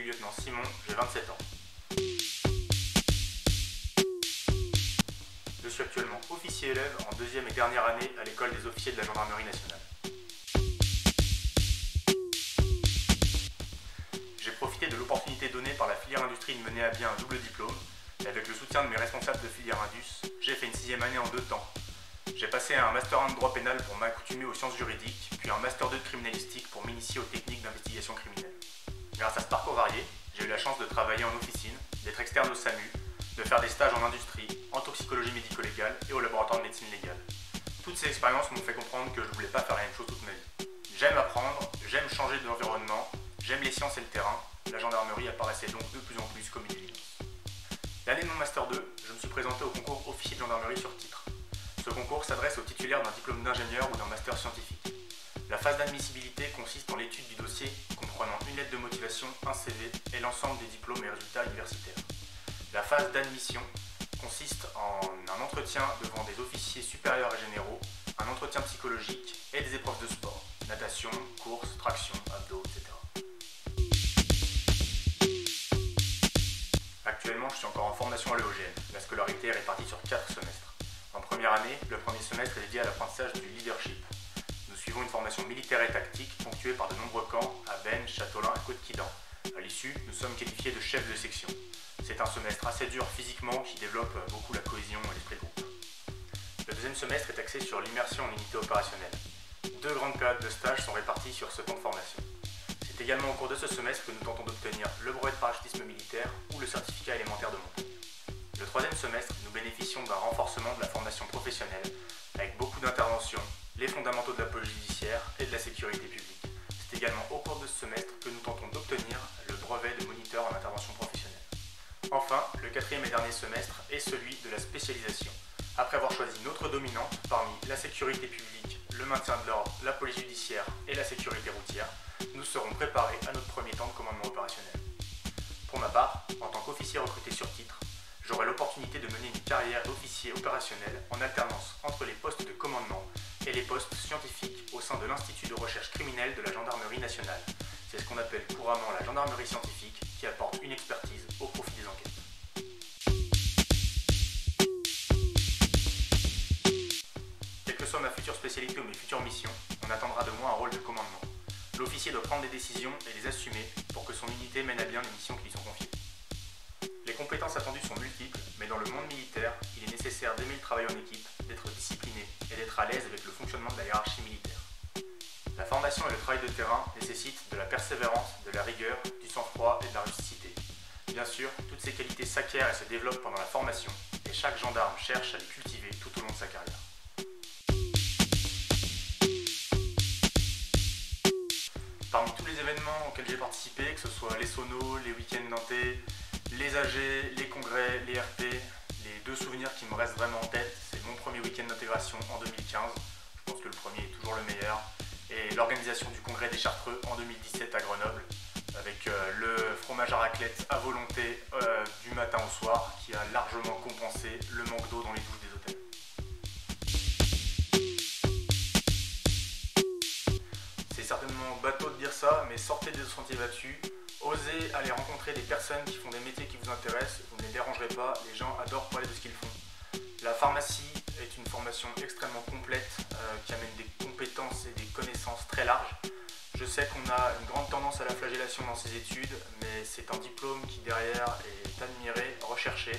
lieutenant Simon, j'ai 27 ans. Je suis actuellement officier élève en deuxième et dernière année à l'école des officiers de la gendarmerie nationale. J'ai profité de l'opportunité donnée par la filière industrie de mener à bien un double diplôme et avec le soutien de mes responsables de filière Indus, j'ai fait une 6e année en 2 temps. J'ai passé un Master 1 de droit pénal pour m'accoutumer aux sciences juridiques, puis un Master 2 de criminalistique pour m'initier aux techniques d'investigation criminelle. Grâce à ce parcours varié, j'ai eu la chance de travailler en officine, d'être externe au SAMU, de faire des stages en industrie, en toxicologie médico-légale et au laboratoire de médecine légale. Toutes ces expériences m'ont fait comprendre que je ne voulais pas faire la même chose toute ma vie. J'aime apprendre, j'aime changer d'environnement, j'aime les sciences et le terrain. La gendarmerie apparaissait donc de plus en plus comme une évidence. L'année de mon Master 2, je me suis présenté au concours officier de gendarmerie sur titre. Ce concours s'adresse aux titulaires d'un diplôme d'ingénieur ou d'un master scientifique. La phase d'admissibilité consiste en l'étude du dossier comprenant une lettre de motivation, un CV et l'ensemble des diplômes et résultats universitaires. La phase d'admission consiste en un entretien devant des officiers supérieurs et généraux, un entretien psychologique et des épreuves de sport, natation, course, traction, abdos, etc. Actuellement, je suis encore en formation à l'EOGN. La scolarité est répartie sur 4 semestres. En première année, le premier semestre est dédié à l'apprentissage du leadership. Nous suivons une formation militaire et tactique ponctuée par de nombreux camps à Bennes, Châteaulin et Côte-Quidan. À l'issue, nous sommes qualifiés de chefs de section. C'est un semestre assez dur physiquement qui développe beaucoup la cohésion et l'esprit de groupe. Le deuxième semestre est axé sur l'immersion en unité opérationnelle. 2 grandes périodes de stage sont réparties sur ce temps de formation. C'est également au cours de ce semestre que nous tentons d'obtenir le brevet de parachutisme militaire ou le certificat élémentaire de montagne. Le troisième semestre, nous bénéficions d'un renforcement de la formation professionnelle avec beaucoup d'interventions, les fondamentaux de la police judiciaire et de la sécurité publique. C'est également au cours de ce semestre que nous tentons d'obtenir le brevet de moniteur en intervention professionnelle. Enfin, le quatrième et dernier semestre est celui de la spécialisation. Après avoir choisi notre dominante parmi la sécurité publique, le maintien de l'ordre, la police judiciaire et la sécurité routière, nous serons préparés à notre premier temps de commandement opérationnel. Pour ma part, en tant qu'officier recruté sur titre, j'aurai l'opportunité de mener une carrière d'officier opérationnel en alternance entre les postes de commandement et les postes scientifiques au sein de l'Institut de recherche criminelle de la gendarmerie nationale. C'est ce qu'on appelle couramment la gendarmerie scientifique qui apporte une expertise au profit des enquêtes. Quelle que soit ma future spécialité ou mes futures missions, on attendra de moi un rôle de commandement. L'officier doit prendre des décisions et les assumer pour que son unité mène à bien les missions qui lui sont confiées. Les compétences attendues sont multiples, mais dans le monde militaire, il est nécessaire d'aimer le travail en équipe, d'être discipliné et d'être à l'aise avec le fonctionnement de la hiérarchie militaire. La formation et le travail de terrain nécessitent de la persévérance, de la rigueur, du sang-froid et de la rusticité. Bien sûr, toutes ces qualités s'acquièrent et se développent pendant la formation, et chaque gendarme cherche à les cultiver tout au long de sa carrière. Parmi tous les événements auxquels j'ai participé, que ce soit les sonos, les week-ends nantais, les AG, les congrès, les RP, les 2 souvenirs qui me restent vraiment en tête, c'est mon premier week-end d'intégration en 2015, je pense que le premier est toujours le meilleur, et l'organisation du congrès des Chartreux en 2017 à Grenoble, avec le fromage à raclette à volonté du matin au soir, qui a largement compensé le manque d'eau dans les douches des hôtels. C'est certainement bateau de dire ça, mais sortez des sentiers battus, osez aller rencontrer des personnes qui font des métiers qui vous intéressent, vous ne les dérangerez pas, les gens adorent parler de ce qu'ils font. La pharmacie est une formation extrêmement complète qui amène des compétences et des connaissances très larges. Je sais qu'on a une grande tendance à la flagellation dans ces études, mais c'est un diplôme qui derrière est admiré, recherché.